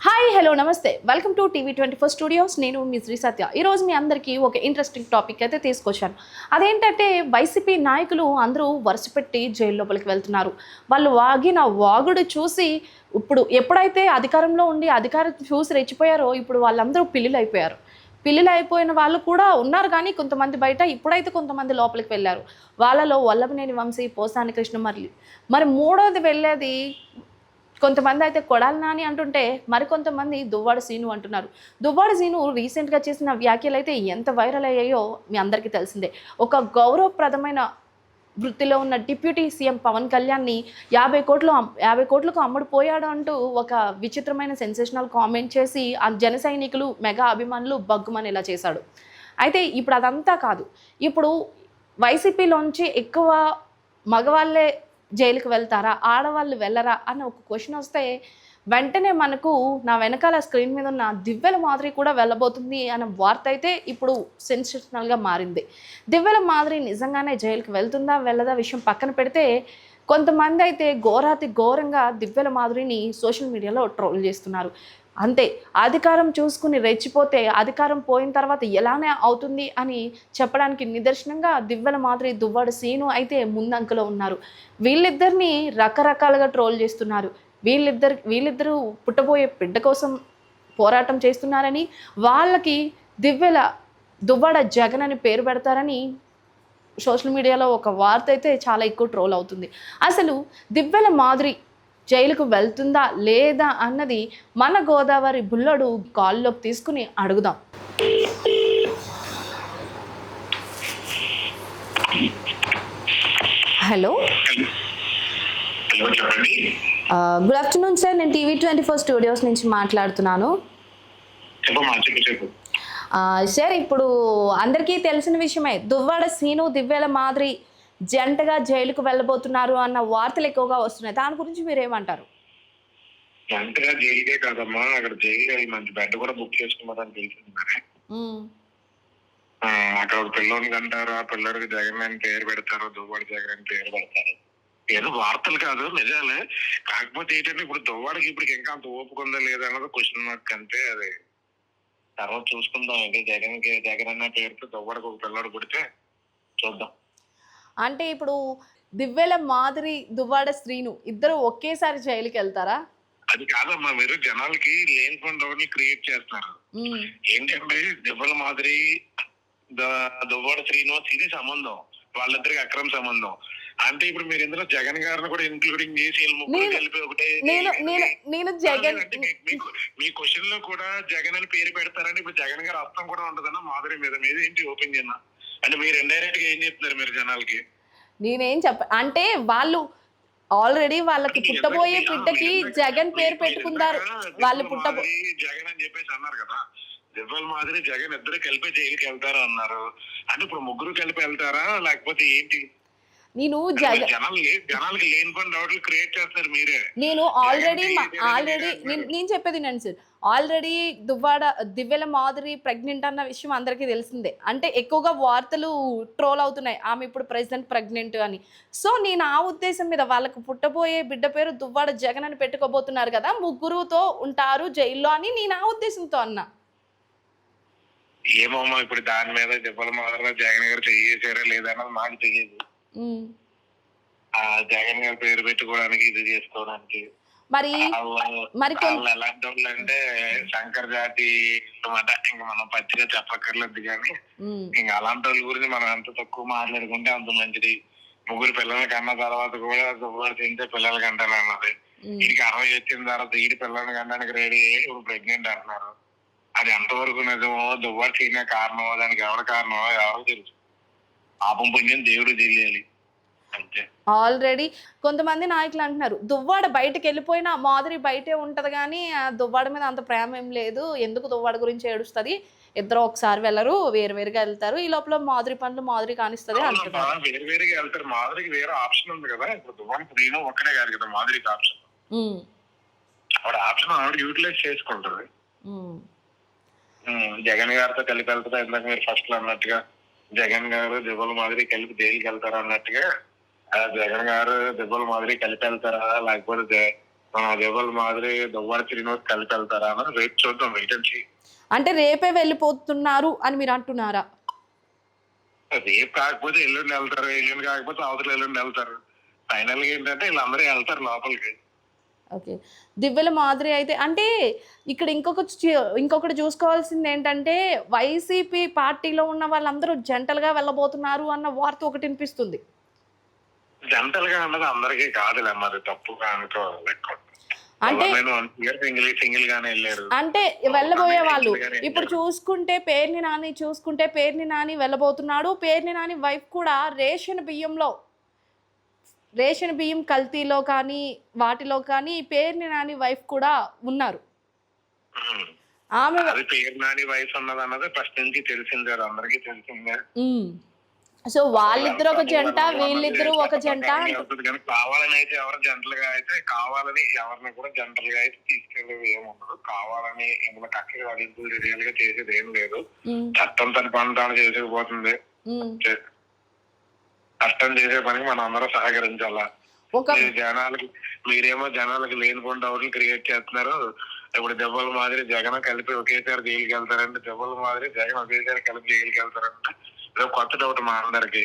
Hi hello నమస్తే welcome to టీవీ24 studios. నేను మీ శ్రీ సత్య. ఈరోజు మీ అందరికీ ఒక ఇంట్రెస్టింగ్ టాపిక్ అయితే తీసుకొచ్చాను. అదేంటంటే వైసీపీ నాయకులు అందరూ వరుసపెట్టి జైలు లోపలికి వెళ్తున్నారు. వాళ్ళు వాగిన వాగుడు చూసి ఇప్పుడు ఎప్పుడైతే అధికారంలో ఉండి అధికారం చూసి రెచ్చిపోయారో ఇప్పుడు వాళ్ళందరూ పిల్లులు అయిపోయారు. పిల్లులు అయిపోయిన వాళ్ళు కూడా ఉన్నారు, కానీ కొంతమంది బయట, ఇప్పుడైతే కొంతమంది లోపలికి వెళ్ళారు. వాళ్ళలో వల్లభనేని వంశీ, పోసాని కృష్ణమురళి, మరి మూడోది వెళ్ళేది కొంతమంది అయితే కొడాలి నాని అంటుంటే మరికొంతమంది దువ్వాడ సీను అంటున్నారు. దువ్వాడ సీను రీసెంట్గా చేసిన వ్యాఖ్యలు అయితే ఎంత వైరల్ అయ్యాయో మీ అందరికీ తెలిసిందే. ఒక గౌరవప్రదమైన వృత్తిలో ఉన్న డిప్యూటీ సీఎం పవన్ కళ్యాణ్ని 50 కోట్లకు అమ్ముడు పోయాడు అంటూ ఒక విచిత్రమైన సెన్సేషనల్ కామెంట్ చేసి ఆ జన సైనికులు మెగా అభిమానులు బగ్గుమని ఇలా చేశాడు. అయితే ఇప్పుడు అదంతా కాదు. ఇప్పుడు వైసీపీలోంచి ఎక్కువ మగవాళ్ళే జైలుకి వెళ్తారా, ఆడవాళ్ళు వెళ్ళరా అన్న ఒక క్వశ్చన్ వస్తే వెంటనే మనకు నా వెనకాల స్క్రీన్ మీద ఉన్న దివ్యల మాదిరి కూడా వెళ్ళబోతుంది అన్న వార్త అయితే ఇప్పుడు సెన్సేషనల్గా మారింది. దివ్యల మాదిరి నిజంగానే జైలుకి వెళ్తుందా వెళ్ళదా విషయం పక్కన పెడితే, కొంతమంది అయితే ఘోరాతి ఘోరంగా దివ్యల మాదిరిని సోషల్ మీడియాలో ట్రోల్ చేస్తున్నారు. అంతే, అధికారం చూసుకుని రెచ్చిపోతే అధికారం పోయిన తర్వాత ఎలానే అవుతుంది అని చెప్పడానికి నిదర్శనంగా దివ్యల మాదిరి, దువ్వాడ సీను అయితే ముందంకలో ఉన్నారు. వీళ్ళిద్దరిని రకరకాలుగా ట్రోల్ చేస్తున్నారు. వీళ్ళిద్దరూ పుట్టబోయే బిడ్డ కోసం పోరాటం చేస్తున్నారని, వాళ్ళకి దువ్వాడ జగన్ అని పేరు పెడతారని సోషల్ మీడియాలో ఒక వార్త అయితే చాలా ఎక్కువ ట్రోల్ అవుతుంది. అసలు దివ్యల మాదిరి జైలుకు వెళ్తుందా లేదా అన్నది మన గోదావరి బుల్లడు కాల్లోకి తీసుకుని అడుగుదాం. Hello, good afternoon sir. నేను టీవీ24 స్టూడియోస్ నుంచి మాట్లాడుతున్నాను సార్. ఇప్పుడు అందరికీ తెలిసిన విషయమే, దువ్వాడ సీను దివ్యల మాదిరి జంటగా జైలుకు వెళ్ళబోతున్నారు అన్న వార్తలు ఎక్కువగా వస్తున్నాయి. దాని గురించి మీరు ఏమంటారు? జంటగా జైలుకే కాదమ్మా, అక్కడ జైలు మంచి బెడ్ కూడా బుక్ చేసుకున్నారని తెలిసింది. అక్కడ ఒక పిల్లోనికి అంటారు, ఆ పిల్లడికి జగన్ అని పేరు పెడతారు, దువ్వాడ జగన్ అని పేరు పెడతారు. ఏదో వార్తలు కాదు, నిజాలే. కాకపోతే ఏంటంటే ఇప్పుడు దువ్వాడకి ఇప్పుడు ఇంకా అంత ఓపుకుందా లేదా అన్నది క్వశ్చన్ మార్క్. అంతే, అది తర్వాత చూసుకుందాం. అంటే జగన్ అన్న పేరుతో దువ్వాడకి ఒక పిల్లడు పుడితే చూద్దాం. అంటే ఇప్పుడు దివ్యల మాదిరి, దువ్వాడ శ్రీను ఇద్దరు ఒకేసారి జైలుకి వెళ్తారా? అది కాదమ్మా, మీరు జనాలకి లేని డౌట్లు క్రియేట్ చేస్తారు. ఏంటంటే దివ్యల మాదిరి, దువ్వాడ శ్రీను ఇది సంబంధం, వాళ్ళిద్దరికి అక్రమ సంబంధం. అంటే ఇప్పుడు మీరు ఇందులో జగన్ గారిని కూడా ఇన్క్లూడింగ్ చేసి ముగ్గురు కలిపి ఒకటే మీ క్వశ్చన్ లో కూడా జగన్ అని పేరు పెడతారంటే ఇప్పుడు జగన్ గారు అర్థం కూడా ఉంటదన్న మాదిరి మీద ఏంటి ఓపెన్ అంటే మీరు ఇండైరెక్ట్ గా ఏం చెప్తున్నారు మీరు జనాలకి? నేనేం అంటే వాళ్ళు ఆల్రెడీ వాళ్ళకి పుట్టబోయే బిడ్డకి జగన్ పేరు పెట్టుకున్నారు. వాళ్ళు జగన్ అని చెప్పేసి అన్నారు కదా, దివ్యల మాదిరి జగన్ ఇద్దరు కలిపి జైలుకి వెళ్తారా అన్నారు. అంటే ఇప్పుడు ముగ్గురు కలిపి వెళ్తారా లేకపోతే ఏంటి? నేను జనాలకి లేని పని డౌట్లు క్రియేట్ చేస్తారు మీరే. నేను ఆల్రెడీ నేను చెప్పేది నేను సార్, ఆల్రెడీ దివ్యల మాదిరి ప్రెగ్నెంట్ అన్న విషయం అందరికీ తెలిసిందే. అంటే ఎక్కువగా వార్తలు ట్రోల్ అవుతున్నాయి, ఆమె ఇప్పుడు ప్రెసిడెంట్ ప్రెగ్నెంట్ అని. సో నేను ఆ ఉద్దేశం మీద వాళ్ళకు పుట్టబోయే బిడ్డ పేరు దువ్వాడ జగన్ అని పెట్టుకోబోతున్నారు కదా, ముగ్గురుతో ఉంటారు జైల్లో అని నేను ఆ ఉద్దేశంతో అన్నా. ఏమమ్మా ఇప్పుడు దాని మీద దివ్యల మాదిరి జగన్ గారు చేసారా లేదా అన్నది మాకు తెలియదు. ఆ జగన్ గారి పేరు పెట్టుకోవడానికి ఇది చేసుకోవడానికి మరి ఎలాంటి వాళ్ళు అంటే శంకర్ జాతి అన్నమాట. ఇంకా మనం పచ్చిగా చెప్పక్కర్లేదు, కానీ ఇంకా అలాంటి వాళ్ళ గురించి మనం ఎంత తక్కువ మాట్లాడుకుంటే అంత మంచిది. ముగ్గురు పిల్లలకి కన్న తర్వాత కూడా దువ్వాడ తింటే పిల్లలకి అంటారు అన్నది. వీడికి 60 వచ్చిన తర్వాత వీడి పిల్లలకి అనడానికి రెడీ ఇప్పుడు ప్రెగ్నెంట్ అంటున్నారు. అది ఎంతవరకు నిజమో, దువ్వాడ తినే కారణమో, దానికి ఎవరి కారణమో ఎవరికి తెలుసు. పాపం పుణ్యం దేవుడు తెలియాలి. ఆల్రెడీ కొంతమంది నాయకులు అంటున్నారు, దువ్వాడ బయటకు వెళ్ళిపోయినా మాదిరి బయటే ఉంటది కానీ ఆ దువ్వాడ మీద అంత ప్రేమ ఏం లేదు, ఎందుకు దువ్వాడ గురించి ఏడుస్తుంది, ఇద్దరు ఒకసారి వెళ్ళరు, వేరువేరుగా వెళ్తారు, ఈ లోపల మాదిరి పనులు మాదిరి కానిస్తుంది అంటున్నారు. వేరువేరుగా వెళ్తారు, మాదిరికి వేరే ఆప్షన్ ఉంది కదా. ఇప్పుడు దువ్వాడ నేను ఒక్కడే కాదు కదా మాదిరికి ఆప్షన్. ఆవిడ ఆప్షన్ ఆవిడ యూటిలైజ్ చేసుకుంటది. జగన్ గారితో కలిపి వెళ్తుందా, ఇందాక మీరు ఫస్ట్ లో అన్నట్టుగా జగన్ గారు దివ్యల మాదిరి కలిపి జైలుకి వెళ్తారా అన్నట్టుగా జగన్ గారు దివ్యల మాదిరి కలిపి వెళ్తారా లేకపోతే మన దెబ్బల మాదిరి దువ్వాడ శ్రీనివాస్ కలిపి వెళ్తారా అని రేపు చూద్దాం, వెయిట్ అండ్ సీ. అంటే రేపే వెళ్ళిపోతున్నారు అని మీరు అంటున్నారా? రేపు కాకపోతే ఎల్లుండి వెళ్తారు, ఎల్లుండి కాకపోతే అవతల ఎల్లుండి వెళ్తారు. ఫైనల్ గా ఏంటంటే వీళ్ళందరూ వెళ్తారు లోపలికి. ఓకే. దివ్యల మాదిరి అయితే అంటే ఇక్కడ ఇంకొకటి చూసుకోవాల్సింది ఏంటంటే వైసీపీ పార్టీలో ఉన్న వాళ్ళందరూ జంటలుగా వెళ్ళబోతున్నారు అన్న వార్త ఒకటి వినిపిస్తుంది. జంటల్ గా అన్నది అందరికీ కాదులే, మరి తప్పుగా అనుకోవాలి. అంటే సింగిల్ గానే వెళ్ళారు. అంటే వెళ్ళబోయే వాళ్ళు ఇప్పుడు చూసుకుంటే పేర్ని నాని వెళ్ళబోతున్నాడు. పేర్ని నాని వైఫ్ కూడా రేషన్ బియ్యం కల్తీలో కానీ వాటిలో కానీ పేర్ని నాని వైఫ్ కూడా ఉన్నారు. ఆమె పేరు నాని వైఫ్ అన్నది అన్నది ఫస్ట్ నుంచి తెలిసిందే, అందరికీ తెలిసిందే. సో వాళ్ళిద్దరు ఒక జంట, వీళ్ళిద్దరు ఒక జంట. కావాలని అయితే ఎవరు జంటలుగా అయితే కావాలని ఎవరిని కూడా జంటలుగా అయితే తీసుకెళ్ళేది ఏముండదు. కావాలని ఇందులో కక్కగా అడిగి రియల్ గా చేసేది ఏం లేదు. చట్టం తన పని తాను చేసేకపోతుంది. చట్టం చేసే పనికి మనం అందరం సహకరించాలా. మీరేమో జనాలకి లేనిపోయిన డౌట్లు క్రియేట్ చేస్తున్నారు. ఇప్పుడు దెబ్బల మాదిరి జగన్ కలిపి ఒకేసారి జైలుకి వెళ్తారంటే, దెబ్బల మాదిరి జగన్ ఒకేసారి కలిపి జైలుకి వెళ్తారంటే కొత్త డౌట్ మా అందరికి.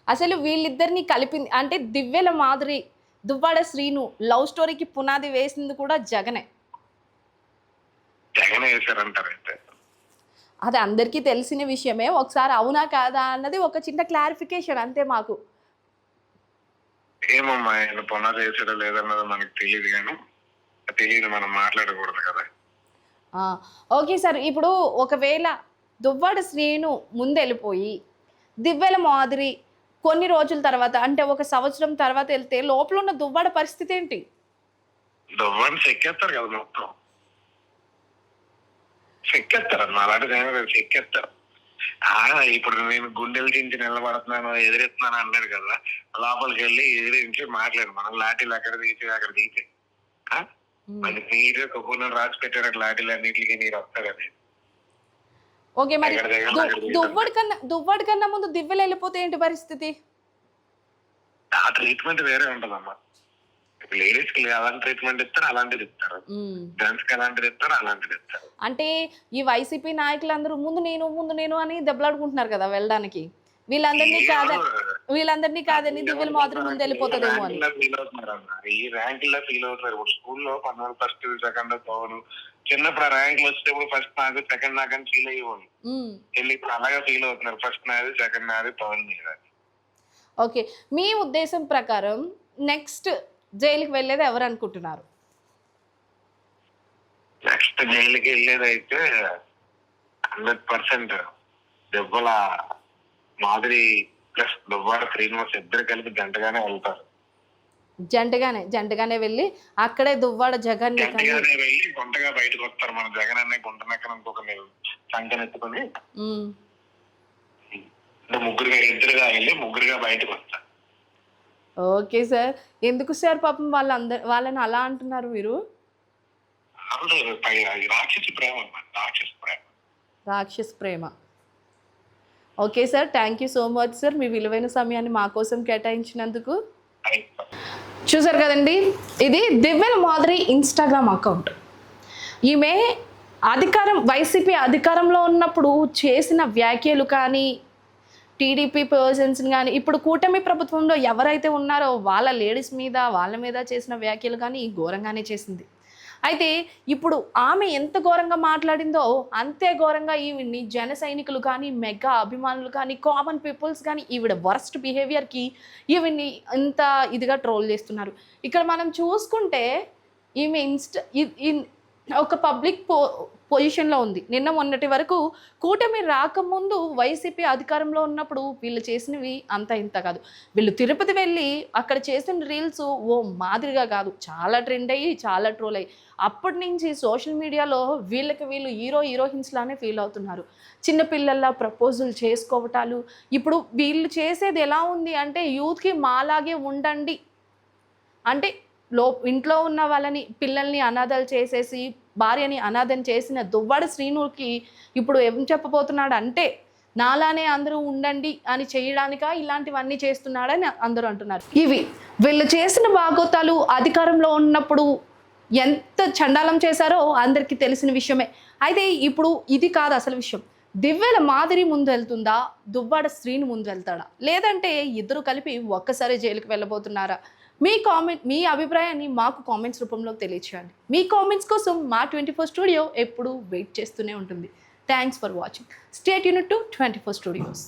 అసలు వీళ్ళిద్దరిని కలిపింది అంటే దివ్యల మాదిరి దువ్వాడ శ్రీను లవ్ స్టోరీకి పునాది వేసింది కూడా జగనే వేశారంటారు. అయితే అది అందరికీ తెలిసిన విషయమే. ఒకసారి అవునా కాదా అన్నది ఒక చిన్న క్లారిఫికేషన్ అంతే మాకు. ఏమమ్మా ఆయన పునాది వేసాడో లేదన్నది మనకు తెలియదు, కానీ తెలియదు, మనం మాట్లాడకూడదు కదా. ఓకే సార్, ఇప్పుడు ఒకవేళ దువ్వాడ శ్రీను ముందెళ్ళిపోయి దివ్యల మాదిరి కొన్ని రోజుల తర్వాత అంటే 1 సంవత్సరం తర్వాత వెళ్తే లోపల ఉన్న దువ్వాడ పరిస్థితి ఏంటి? దువ్వాడిని చెక్కేస్తారు కదా, మొత్తం చెక్కేస్తారు అన్న. అలాంటిది చెక్కేస్తారు. ఇప్పుడు నేను గుండెలు దించి నిలబడుతున్నాను, ఎదిరిస్తున్నాను అన్నాడు కదా, లోపలికి వెళ్ళి ఎదిరించి మాట్లాడు. మనం లాఠీలు అక్కడ దిగితే మరి నీరు కొబ్బరి రాసి పెట్టారు లాఠీలు అన్నింటికి నీరు వస్తారని. ఓకే, మరి దువ్వాడి కన్నా ముందు దివ్యలు వెళ్ళిపోతే ఏంటి పరిస్థితి? ఆ ట్రీట్మెంట్ వేరే ఉంటదమ్మా. లేడీస్ కి అలాంటి ట్రీట్మెంట్ ఇస్తారు, అలాంటిది ఇస్తారు. జెంట్స్ కి అలాంటిది ఇస్తారు, అలాంటిది ఇస్తారు. అంటే ఈ వైసీపీ నాయకులందరూ ముందు నేను అని దెబ్బలాడుకుంటున్నారు కదా వెళ్ళడానికి. వీళ్ళందరినీ కాదని దివ్యల మాత్రం ముందు వెళ్ళిపోతుందేమో అని ఈ ర్యాంకుల్లో ఫీల్ అవుతారు. ఇప్పుడు స్కూల్లో 15 ఫస్ట్ సెకండ్ పవన్ చిన్నప్పుడు ఆ ర్యాంకులు వచ్చేటప్పుడు ఫస్ట్ నాకు సెకండ్ నాకు అని ఫీల్ అయ్యేవాళ్ళు. వెళ్ళి ఇప్పుడు అలాగే ఫీల్ అవుతున్నారు, ఫస్ట్ నాది సెకండ్ నాది పవన్ మీద. ఓకే, మీ ఉద్దేశం ప్రకారం నెక్స్ట్ జైలుకి వెళ్ళేది ఎవరు అనుకుంటున్నారు? నెక్స్ట్ జైలుకి వెళ్ళేది అయితే 100% దెబ్బల మాదిరి ప్లస్ దువ్వాడ శ్రీనివాస్ ఇద్దరు కలిపి జంటగానే వెళ్తారు. జంటగానే వెళ్ళి అక్కడే దువ్వాడ జగన్ వెళ్ళి గుంటగా బయటకు వస్తారు. మన జగన్ అనే గుంటనెక్కన ఇంకొక సంకనెత్తుకొని ఇద్దరుగా వెళ్ళి ముగ్గురుగా బయటకు వస్తారు. ఓకే సార్, ఎందుకు సార్ పాపం వాళ్ళని అలా అంటున్నారు మీరు? రాక్షస ప్రేమ. Okay sir, thank you so much sir, మీ విలువైన సమయాన్ని మా కోసం కేటాయించినందుకు. చూసారు కదండి, ఇది దివ్యల మాదిరి ఇన్స్టాగ్రామ్ అకౌంట్. ఈమె వైసీపీ అధికారంలో ఉన్నప్పుడు చేసిన వ్యాఖ్యలు కానీ టీడీపీ పర్సన్స్ కానీ ఇప్పుడు కూటమి ప్రభుత్వంలో ఎవరైతే ఉన్నారో వాళ్ళ మీద చేసిన వ్యాఖ్యలు కానీ ఘోరంగానే చేసింది. అయితే ఇప్పుడు ఆమె ఎంత ఘోరంగా మాట్లాడిందో అంతే ఘోరంగా ఈవిడ్ని జన సైనికులు కానీ మెగా అభిమానులు కానీ కామన్ పీపుల్స్ కానీ ఈవిడ వర్స్ట్ బిహేవియర్కి ఈవిడ్ని ఇంత ఇదిగా ట్రోల్ చేస్తున్నారు. ఇక్కడ మనం చూసుకుంటే ఈమె ఒక పబ్లిక్ పొజిషన్లో ఉంది. నిన్న మొన్నటి వరకు కూటమి రాకముందు వైసీపీ అధికారంలో ఉన్నప్పుడు వీళ్ళు చేసినవి అంత ఇంత కాదు. వీళ్ళు తిరుపతి వెళ్ళి అక్కడ చేసిన రీల్స్ ఓ మాదిరిగా కాదు, చాలా ట్రెండ్ అయ్యి చాలా ట్రోల్ అయ్యి అప్పటి నుంచి సోషల్ మీడియాలో వీళ్ళు హీరోయిన్స్ లానే ఫీల్ అవుతున్నారు. చిన్నపిల్లల్లా ప్రపోజల్ చేసుకోవటాలు. ఇప్పుడు వీళ్ళు చేసేది ఎలా ఉంది అంటే యూత్కి మాలాగే ఉండండి అంటే ఇంట్లో ఉన్న పిల్లల్ని అనాథలు చేసేసి భార్యని అనాథం చేసిన దువ్వాడ శ్రీనుకి ఇప్పుడు ఏం చెప్పబోతున్నాడు అంటే నాలానే అందరూ ఉండండి అని చేయడానిక ఇలాంటివన్నీ చేస్తున్నాడని అందరూ అంటున్నారు. ఇవి వీళ్ళు చేసిన బాగోతాలు అధికారంలో ఉన్నప్పుడు ఎంత చండాలం చేశారో అందరికీ తెలిసిన విషయమే. అయితే ఇప్పుడు ఇది కాదు అసలు విషయం. దివ్యల మాదిరి ముందు వెళ్తుందా, దువ్వాడ శ్రీని ముందు వెళ్తాడా, లేదంటే ఇద్దరు కలిపి ఒక్కసారి జైలుకి వెళ్ళబోతున్నారా? మీ అభిప్రాయాన్ని మాకు కామెంట్స్ రూపంలో తెలియచేయండి. మీ కామెంట్స్ కోసం మా 24 స్టూడియో ఎప్పుడు వెయిట్ చేస్తూనే ఉంటుంది. Thanks for watching. Stay tuned to 24 studios.